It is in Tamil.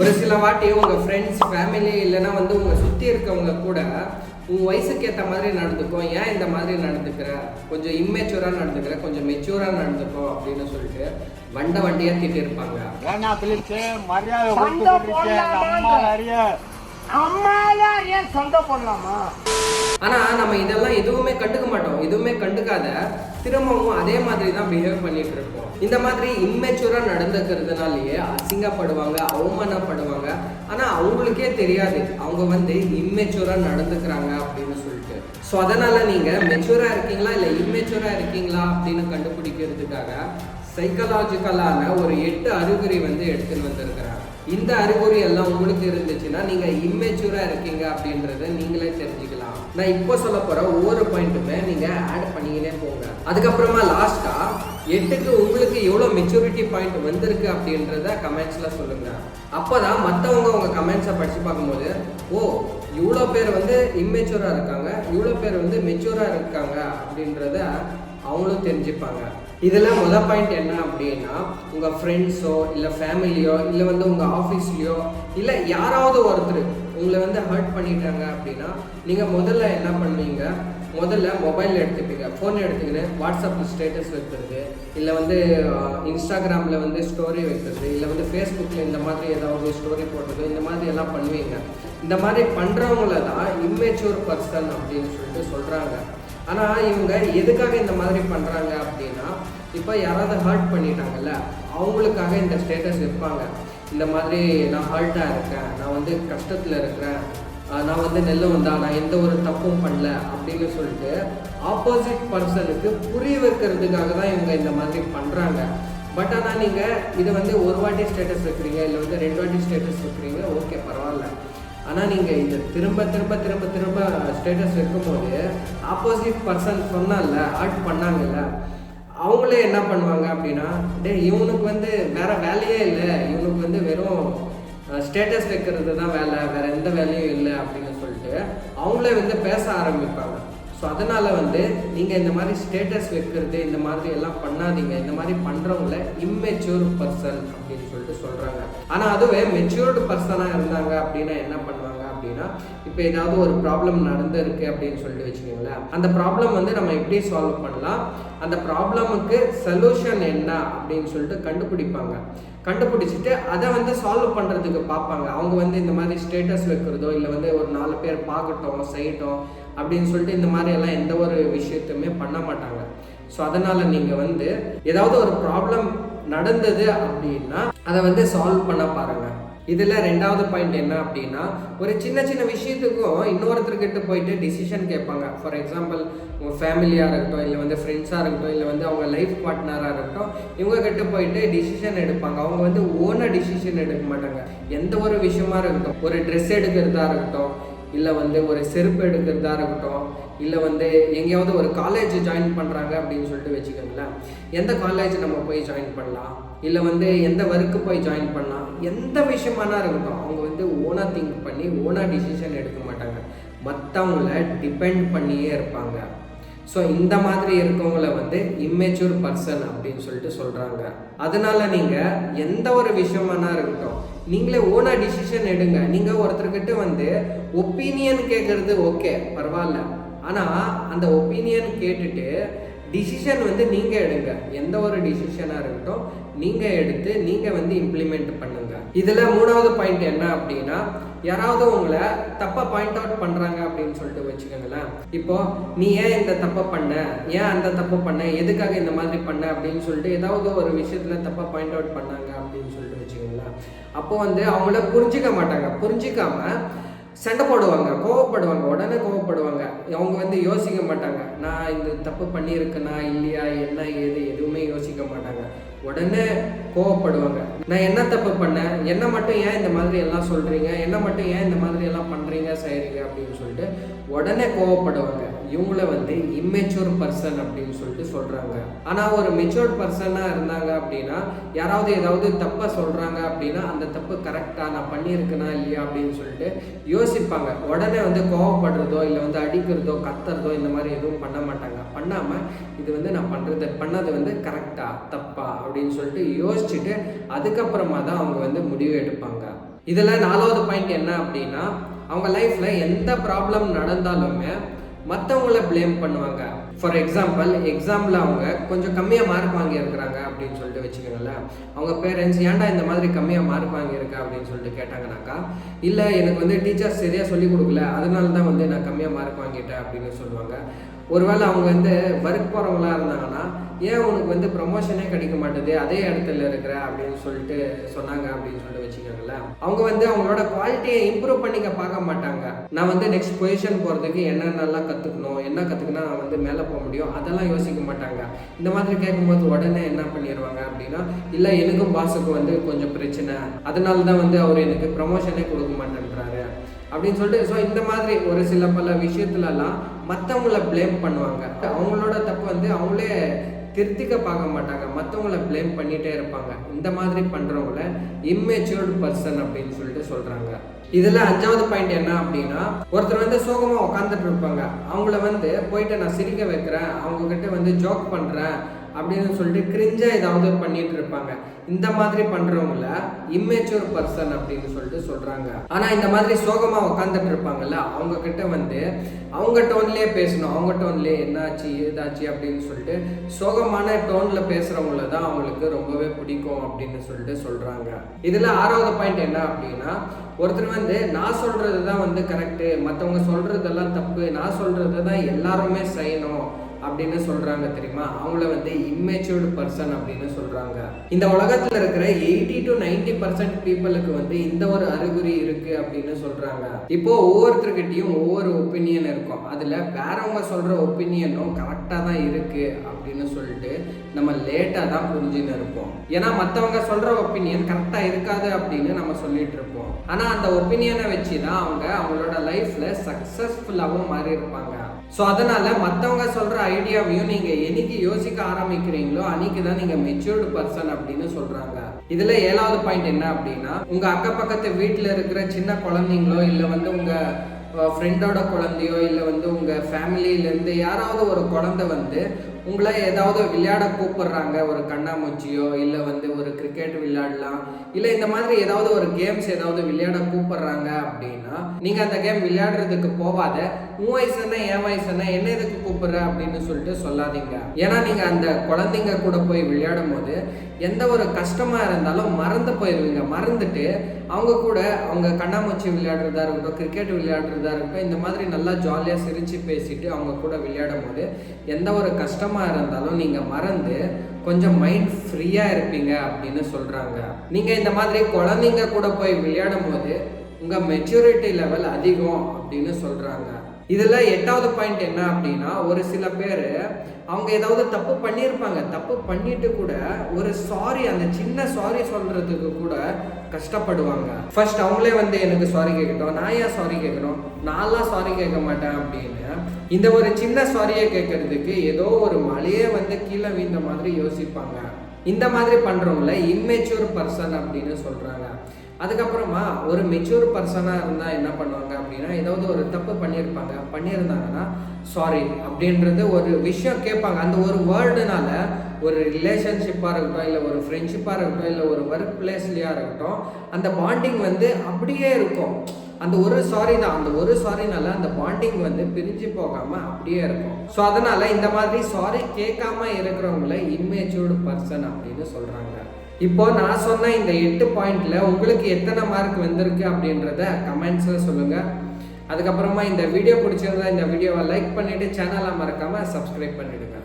ஒரு சில வாட்டி உங்கள் ஃப்ரெண்ட்ஸ் ஃபேமிலி இல்லைன்னா வந்து உங்கள் சுற்றி இருக்கவங்க கூட உங்கள் வயசுக்கு ஏற்ற மாதிரி நடந்துக்கும். ஏன் இந்த மாதிரி நடந்துக்கிற, கொஞ்சம் இம்மெச்சூராக நடந்துக்கிற, கொஞ்சம் மெச்சூராக நடந்துக்கும் அப்படின்னு சொல்லிட்டு வண்டியாக திட்டிருப்பாங்க. ஆனா நம்ம இதெல்லாம் எதுவுமே கண்டுக்க மாட்டோம். எதுவுமே கண்டுக்காத திரும்பவும் அதே மாதிரி தான் பிஹேவ் பண்ணிட்டு இருப்போம். இந்த மாதிரி இம்மெச்சூரா நடந்துக்கிறதுனாலயே அசிங்கப்படுவாங்க, அவமானப்படுவாங்க. ஆனா அவங்களுக்கே தெரியாது அவங்க வந்து இம்மெச்சூரா நடந்துக்கிறாங்க அப்படின்னு சொல்லிட்டு. ஸோ அதனால நீங்க மெச்சூரா இருக்கீங்களா இல்லை இம்மெச்சூரா இருக்கீங்களா அப்படின்னு கண்டுபிடிக்கிறதுக்காக சைக்கலாஜிக்கலான ஒரு 8 அறிகுறி வந்து எடுத்துன்னு வந்திருக்கிறாங்க. இந்த அறிகுறி எல்லாம் உங்களுக்கு இருந்துச்சுன்னா நீங்க இம்மெச்சூரா இருக்கீங்க அப்படின்றத நீங்களே தெரிஞ்சுக்கலாம். நான் இப்போ சொல்ல போற ஒவ்வொரு பாயிண்ட்டுமே நீங்க ஆட் பண்ணிக்கினே போங்க. அதுக்கப்புறமா லாஸ்டா 8க்கு உங்களுக்கு எவ்வளவு மெச்சூரிட்டி பாயிண்ட் வந்திருக்கு அப்படின்றத கமெண்ட்ஸ்ல சொல்லுங்க. அப்பதான் மற்றவங்க உங்க கமெண்ட்ஸை படிச்சு பார்க்கும்போது ஓ இவ்வளோ பேர் வந்து இம்மெச்சூரா இருக்காங்க, இவ்வளோ பேர் வந்து மெச்சூரா இருக்காங்க அப்படின்றத அவங்களும் தெரிஞ்சுப்பாங்க. இதில் முதல் பாயிண்ட் என்ன அப்படின்னா, உங்கள் ஃப்ரெண்ட்ஸோ இல்லை ஃபேமிலியோ இல்லை வந்து உங்கள் ஆஃபீஸ்லேயோ இல்லை யாராவது ஒருத்தர் உங்களை வந்து ஹர்ட் பண்ணிட்டாங்க அப்படின்னா நீங்கள் முதல்ல என்ன பண்ணுவீங்க, முதல்ல மொபைல் எடுத்துப்பீங்க, ஃபோன் எடுத்துக்கின்னு வாட்ஸ்அப்பில் ஸ்டேட்டஸ் வைக்கிறது, இல்லை வந்து இன்ஸ்டாகிராமில் வந்து ஸ்டோரி வைக்கிறது, இல்லை வந்து ஃபேஸ்புக்கில் இந்த மாதிரி ஏதாவது ஸ்டோரி போடுறது, இந்த மாதிரி எல்லாம் பண்ணுவீங்க. இந்த மாதிரி பண்ணுறவங்கள தான் இம்மெச்சூர் பர்சன் அப்படின்னு சொல்லிட்டு சொல்கிறாங்க. ஆனால் இவங்க எதுக்காக இந்த மாதிரி பண்ணுறாங்க அப்படின்னா, இப்போ யாராவது ஹர்ட் பண்ணிட்டாங்கல்ல அவங்களுக்காக இந்த ஸ்டேட்டஸ் வைப்பாங்க. இந்த மாதிரி நான் ஹர்ட்டாக இருக்கேன், நான் வந்து கஷ்டத்தில் இருக்கிறேன், நான் வந்து நான் எந்த ஒரு தப்பும் பண்ணல அப்படின்னு சொல்லிட்டு ஆப்போசிட் பர்சனுக்கு புரிய வைக்கிறதுக்காக தான் இவங்க இந்த மாதிரி பண்ணுறாங்க. பட் ஆனால் நீங்கள் இதை வந்து ஒரு வாட்டி ஸ்டேட்டஸ் வைக்கிறீங்க இல்லை வந்து 2 வாட்டி ஸ்டேட்டஸ் வைக்கிறீங்க, ஓகே பரவாயில்ல. ஆனால் நீங்கள் இதை திரும்ப ஸ்டேட்டஸ் வைக்கும்போது ஆப்போசிட் பர்சன் சொன்னால ஹர்ட் பண்ணாங்கல்ல அவங்களே என்ன பண்ணுவாங்க அப்படின்னா, இவனுக்கு வந்து வேற வேலையே இல்லை, இவனுக்கு வந்து வெறும் ஸ்டேட்டஸ் வைக்கிறது தான் வேலை, வேற எந்த வேலையும் இல்லை அப்படின்னு சொல்லிட்டு அவங்களே வந்து பேச ஆரம்பிப்பாங்க. ஸோ அதனால் வந்து நீங்கள் இந்த மாதிரி ஸ்டேட்டஸ் வைக்கிறது இந்த மாதிரி எல்லாம் பண்ணாதீங்க. இந்த மாதிரி பண்ணுறவங்கள இம்மெச்சூர் பர்சன் அப்படின்னு சொல்லிட்டு சொல்கிறாங்க. ஆனால் அதுவே மெச்சூர்டு பர்சனாக இருந்தாங்க அப்படின்னா என்ன பண்ணுவாங்க அப்படின்னா, இப்போ ஏதாவது ஒரு ப்ராப்ளம் நடந்திருக்கு அப்படின்னு சொல்லிட்டு வச்சுக்கோங்களேன், அந்த ப்ராப்ளம் வந்து நம்ம எப்படி சால்வ் பண்ணலாம், அந்த ப்ராப்ளமுக்கு சொல்யூஷன் என்ன அப்படின்னு சொல்லிட்டு கண்டுபிடிச்சிட்டு அதை வந்து சால்வ் பண்ணுறதுக்கு பார்ப்பாங்க. அவங்க வந்து இந்த மாதிரி ஸ்டேட்டஸ் வைக்கிறதோ இல்லை வந்து ஒரு 4 பேர் பார்க்கட்டும் செய்யட்டும் அப்படின்னு சொல்லிட்டு இந்த மாதிரி எல்லாம் எந்த ஒரு விஷயத்தையுமே பண்ண மாட்டாங்க. ஸோ அதனால் நீங்கள் வந்து ஏதாவது ஒரு ப்ராப்ளம் நடந்தது அப்படின்னா அதை வந்து சால்வ் பண்ண பாருங்கள். இதில் 2வது பாயிண்ட் என்ன அப்படின்னா, ஒரு சின்ன விஷயத்துக்கும் இன்னொருத்தர்கிட்ட போயிட்டு டிசிஷன் கேட்பாங்க. ஃபார் எக்ஸாம்பிள் உங்கள் ஃபேமிலியாக இருக்கட்டும் இல்லை வந்து ஃப்ரெண்ட்ஸாக இருக்கட்டும் இல்லை வந்து அவங்க லைஃப் பார்ட்னராக இருக்கட்டும், இவங்ககிட்ட போயிட்டு டிசிஷன் எடுப்பாங்க. அவங்க வந்து ஓனாக டிசிஷன் எடுக்க மாட்டாங்க. எந்த ஒரு விஷயமா இருக்கட்டும், ஒரு ட்ரெஸ் எடுக்கிறதா இருக்கட்டும் இல்லை வந்து ஒரு செருப்பு எடுக்கிறதா இருக்கட்டும் இல்லை வந்து எங்கேயாவது ஒரு காலேஜ் ஜாயின் பண்ணுறாங்க அப்படின்னு சொல்லிட்டு வச்சுக்கோங்களேன், எந்த காலேஜ் நம்ம போய் ஜாயின் பண்ணலாம் இல்லை வந்து எந்த ஒர்க்கு போய் ஜாயின் பண்ணலாம், எந்த விஷயமானா இருக்கட்டும் அவங்க வந்து ஓனாக திங்க் பண்ணி ஓனாக டிசிஷன் எடுக்க மாட்டாங்க, மற்றவங்கள டிபெண்ட் பண்ணியே இருப்பாங்க. ஸோ இந்த மாதிரி இருக்கவங்கள வந்து இம்மெச்சூர் பர்சன் அப்படின்னு சொல்லிட்டு சொல்கிறாங்க. அதனால நீங்கள் எந்த ஒரு விஷயமானா இருக்கட்டும் நீங்களே ஓனாக டிசிஷன் எடுங்க. நீங்கள் ஒருத்தர்கிட்ட வந்து ஒப்பீனியன் கேட்குறது ஓகே பரவாயில்ல, ஆனால் அந்த ஒப்பீனியன் கேட்டுட்டு டிசிஷன் வந்து நீங்கள் எடுங்க. எந்த ஒரு டிசிஷனாக இருக்கட்டும் நீங்கள் எடுத்து நீங்கள் வந்து இம்ப்ளிமெண்ட் பண்ணுங்க. இதில் 3வது பாயிண்ட் என்ன அப்படின்னா, யாராவது உங்களை தப்பாக பாயிண்ட் அவுட் பண்ணுறாங்க அப்படின்னு சொல்லிட்டு வச்சுக்கோங்களேன். இப்போ நீ ஏன் இந்த தப்பை பண்ண, ஏன் அந்த தப்பை பண்ண, எதுக்காக இந்த மாதிரி பண்ண அப்படின்னு சொல்லிட்டு ஏதாவது ஒரு விஷயத்தில் தப்பாக பாயிண்ட் அவுட் பண்ணாங்க அப்படின்னு சொல்லிட்டு வச்சுக்கோங்களேன். அப்போ வந்து அவங்கள புரிஞ்சிக்காம சண்டை போடுவாங்க, கோவப்படுவாங்க, உடனே கோவப்படுவாங்க. அவங்க வந்து யோசிக்க மாட்டாங்க, நான் இந்த தப்பு பண்ணியிருக்கேனா இல்லையா என்ன ஏது எதுவுமே யோசிக்க மாட்டாங்க. உடனே கோவப்படுவாங்க, நான் என்ன தப்பு பண்ணேன், என்ன மட்டும் ஏன் இந்த மாதிரி எல்லாம் சொல்கிறீங்க, என்ன மட்டும் ஏன் இந்த மாதிரி எல்லாம் பண்ணுறீங்க செய்கிறீங்க அப்படின்னு சொல்லிட்டு உடனே கோவப்படுவாங்க. இவங்கள வந்து இம்மெச்சூர் பர்சன் அப்படின்னு சொல்லிட்டு சொல்கிறாங்க. ஆனால் ஒரு மெச்சூர்ட் பர்சனாக இருந்தாங்க அப்படின்னா யாராவது ஏதாவது தப்பாக சொல்கிறாங்க அப்படின்னா அந்த தப்பு கரெக்டாக நான் பண்ணியிருக்கேனா இல்லையா அப்படின்னு சொல்லிட்டு யோசிப்பாங்க. உடனே வந்து கோவப்படுறதோ இல்லை வந்து அடிக்கிறதோ கத்துறதோ இந்த மாதிரி எதுவும் பண்ண மாட்டாங்க. பண்ணாமல் இது வந்து நான் பண்ணது வந்து கரெக்டா தப்பா அப்படின்னு சொல்லிட்டு யோசிச்சுட்டு அதுக்கப்புறமா தான் அவங்க வந்து முடிவு எடுப்பாங்க. இதில் 4வது பாயிண்ட் என்ன அப்படின்னா, அவங்க லைஃப்ல எந்த ப்ராப்ளம் நடந்தாலுமே மற்றவங்கள ப்ளேம் பண்ணுவாங்க. ஃபார் எக்ஸாம்பிள் அவங்க கொஞ்சம் கம்மியாக மார்க் வாங்கியிருக்கிறாங்க அப்படின்னு சொல்லிட்டு வச்சுக்கோங்களேன். அவங்க பேரண்ட்ஸ் ஏன்டா இந்த மாதிரி கம்மியாக மார்க் வாங்கியிருக்கா அப்படின்னு சொல்லிட்டு கேட்டாங்கனாக்கா, இல்லை எனக்கு வந்து டீச்சர்ஸ் சரியாக சொல்லிக் கொடுக்கல, அதனால தான் வந்து நான் கம்மியாக மார்க் வாங்கிட்டேன் அப்படின்னு சொல்லுவாங்க. ஒருவேளை அவங்க வந்து ஒர்க் போகிறவங்களா இருந்தாங்கன்னா, ஏன் உனக்கு வந்து ப்ரொமோஷனே கிடைக்க மாட்டேது, அதே இடத்துல இருக்கிற அப்படின்னு சொல்லிட்டு சொன்னாங்க அப்படின்னு சொல்லிட்டு வச்சுக்கோங்களேன். அவங்க வந்து அவங்களோட குவாலிட்டியை இம்ப்ரூவ் பண்ணிக்க பார்க்க மாட்டாங்க. நான் வந்து நெக்ஸ்ட் பொசிஷன் போகிறதுக்கு என்னென்னலாம் கற்றுக்கணும், என்ன கற்றுக்கினா நான் வந்து மேலே போக முடியும், அதெல்லாம் யோசிக்க மாட்டாங்க. இந்த மாதிரி கேட்கும்போது உடனே என்ன பண்ணிடுவாங்க அப்படின்னா, இல்லை எனக்கும் பாஸுக்கும் வந்து கொஞ்சம் பிரச்சனை, அதனால தான் வந்து அவர் எனக்கு ப்ரொமோஷனே கொடுக்க மாட்டேன்றாரு அப்படின்னு சொல்லிட்டு. ஸோ இந்த மாதிரி ஒரு சில பல விஷயத்துலலாம் மற்றவங்கள ப்ளேம் பண்ணுவாங்க. அவங்களோட தப்பு வந்து அவங்களே திருத்திக்க பார்க்க மாட்டாங்க, மற்றவங்கள ப்ளேம் பண்ணிகிட்டே இருப்பாங்க. இந்த மாதிரி பண்ணுறவங்கள இம்மெச்சூர்டு பர்சன் அப்படின்னு சொல்லிட்டு சொல்கிறாங்க. இதில் 5வது பாயிண்ட் என்ன அப்படின்னா, ஒருத்தர் வந்து சோகமாக உட்காந்துட்டு இருப்பாங்க. அவங்கள வந்து போயிட்டு நான் சிரிக்க வைக்கிறேன், அவங்கக்கிட்ட வந்து ஜோக் பண்ணுறேன் அப்படின்னு சொல்லிட்டு கிரிஞ்சாக ஏதாவது பண்ணிட்டு இருப்பாங்க. இந்த மாதிரி பண்ணுறவங்கள இம்மெச்சூர் பர்சன் அப்படின்னு சொல்லிட்டு சொல்கிறாங்க. ஆனால் இந்த மாதிரி சோகமாக உட்காந்துட்டு இருப்பாங்கல்ல, அவங்கக்கிட்ட வந்து அவங்க டோன்லேயே பேசணும். அவங்க டோன்லேயே என்னாச்சு ஏதாச்சு அப்படின்னு சொல்லிட்டு சோகமான டோனில் பேசுகிறவங்கள தான் அவங்களுக்கு ரொம்பவே பிடிக்கும் அப்படின்னு சொல்லிட்டு சொல்கிறாங்க. இதில் 6வது பாயிண்ட் என்ன அப்படின்னா, ஒருத்தர் வந்து நான் சொல்கிறது தான் வந்து கரெக்டு, மற்றவங்க சொல்கிறதெல்லாம் தப்பு, நான் சொல்கிறது தான் எல்லாருமே செய்யணும் அப்படின்னு சொல்றாங்க தெரியுமா, அவங்கள வந்து இம்மெச்சூர்டு பர்சன் அப்படின்னு சொல்றாங்க. இந்த உலகத்துல இருக்கிற 80 to 90% பீப்புளுக்கு வந்து இந்த ஒரு அறிகுறி இருக்கு அப்படின்னு சொல்றாங்க. இப்போ ஒவ்வொருத்தர்கிட்டையும் ஒவ்வொரு ஒப்பீனியன் இருக்கும். அதுல வேறவங்க சொல்ற ஒப்பீனியனும் கரெக்டா தான் இருக்கு அப்படின்னு சொல்லிட்டு நம்ம லேட்டா தான் புரிஞ்சுன்னு இருப்போம். ஏன்னா மற்றவங்க சொல்ற ஒப்பீனியன் கரெக்டா இருக்காது அப்படின்னு நம்ம சொல்லிட்டு இருப்போம். ஆனா அந்த ஒப்பீனியனை வச்சுதான் அவங்க அவங்களோட லைஃப்ல சக்சஸ்ஃபுல்லாகவும் மாறி இருப்பாங்க. ஸோ அதனால மற்றவங்க சொல்ற ஐடியாவையும் நீங்க என்னைக்கு யோசிக்க ஆரம்பிக்கிறீங்களோ அன்னைக்கு தான் நீங்க மெச்சூர்டு பர்சன் அப்படின்னு சொல்றாங்க. இதுல 7வது பாயிண்ட் என்ன அப்படின்னா, உங்க அக்க பக்கத்து வீட்டுல இருக்கிற சின்ன குழந்தைங்களோ இல்ல வந்து உங்க ஃப்ரெண்டோட குழந்தையோ இல்லை வந்து உங்கள் ஃபேமிலியிலேருந்து யாராவது ஒரு குழந்தை வந்து உங்களை ஏதாவது விளையாட கூப்பிடுறாங்க, ஒரு கண்ணாமூச்சியோ இல்லை வந்து ஒரு கிரிக்கெட் விளையாடலாம், இல்லை இந்த மாதிரி ஏதாவது ஒரு கேம்ஸ் ஏதாவது விளையாட கூப்பிடுறாங்க அப்படின்னா நீங்கள் அந்த கேம் விளையாடுறதுக்கு போகாத, உன் வயசு என்ன என் வயசு என்ன எதுக்கு கூப்பிடுற அப்படின்னு சொல்லிட்டு சொல்லாதீங்க. ஏன்னா நீங்கள் அந்த குழந்தைங்க கூட போய் விளையாடும் போது எந்த ஒரு கஷ்டமாக இருந்தாலும் மறந்து போயிடுவீங்க. மறந்துட்டு அவங்க கூட அவங்க கண்ணாமூச்சி விளையாடுறதா இருக்கட்டும், கிரிக்கெட் விளையாடுறதா இருக்கட்டும், இந்த மாதிரி நல்லா ஜாலியாக சிரித்து பேசிட்டு அவங்க கூட விளையாடும் போது எந்த ஒரு கஷ்டமாக இருந்தாலும் நீங்கள் மறந்து கொஞ்சம் மைண்ட் ஃப்ரீயாக இருப்பீங்க அப்படின்னு சொல்கிறாங்க. நீங்கள் இந்த மாதிரி குழந்தைங்க கூட போய் விளையாடும் போது உங்கள் மெச்சூரிட்டி லெவல் அதிகம் அப்படின்னு சொல்கிறாங்க. இதில் 8வது பாயிண்ட் என்ன அப்படின்னா, ஒரு சில பேர் அவங்க ஏதாவது தப்பு பண்ணியிருப்பாங்க, தப்பு பண்ணிட்டு கூட ஒரு சாரி, அந்த சின்ன சாரி சொல்கிறதுக்கு கூட கஷ்டப்படுவாங்க. ஃபர்ஸ்ட் அவங்களே வந்து எனக்கு சாரி கேட்கட்டும், நான் ஏன் சாரி கேட்கணும், நான்லாம் சாரி கேட்க மாட்டேன் அப்படின்னு இந்த ஒரு சின்ன சாரியை கேட்கறதுக்கு ஏதோ ஒரு மலையே வந்து கீழே வீழ்ந்த மாதிரி யோசிப்பாங்க. இந்த மாதிரி பண்ணுறவங்கள இம்மெச்சூர் பர்சன் அப்படின்னு சொல்கிறாங்க. அதுக்கப்புறமா ஒரு மெச்சூர் பர்சனாக இருந்தால் என்ன பண்ணுவாங்க அப்படின்னா, ஏதாவது ஒரு தப்பு பண்ணியிருந்தாங்கன்னா சாரி அப்படின்றது ஒரு விஷயம் கேட்பாங்க. அந்த ஒரு வேர்டுனால ஒரு ரிலேஷன்ஷிப்பாக இருக்கட்டும், இல்லை ஒரு ஃப்ரெண்ட்ஷிப்பாக இருக்கட்டும், இல்லை ஒரு ஒர்க் பிளேஸ்லையாக இருக்கட்டும், அந்த பாண்டிங் வந்து அப்படியே இருக்கும். அந்த ஒரு சாரி தான், அந்த ஒரு சாரினால அந்த பாண்டிங் வந்து பிரிஞ்சு போகாமல் அப்படியே இருக்கும். ஸோ அதனால் இந்த மாதிரி சாரி கேட்காம இருக்கிறவங்கள இம்மெச்சூர்டு பர்சன் அப்படின்னு சொல்கிறாங்க. இப்போ நான் சொன்ன இந்த 8 பாயிண்ட்ல உங்களுக்கு எத்தனை மார்க் வந்திருக்கு அப்படின்றத கமெண்ட்ஸ்ல சொல்லுங்க. அதுக்கப்புறமா இந்த வீடியோ பிடிச்சிருந்தா இந்த வீடியோவை லைக் பண்ணிட்டு சேனலை மறக்காம சப்ஸ்கிரைப் பண்ணிடுங்க.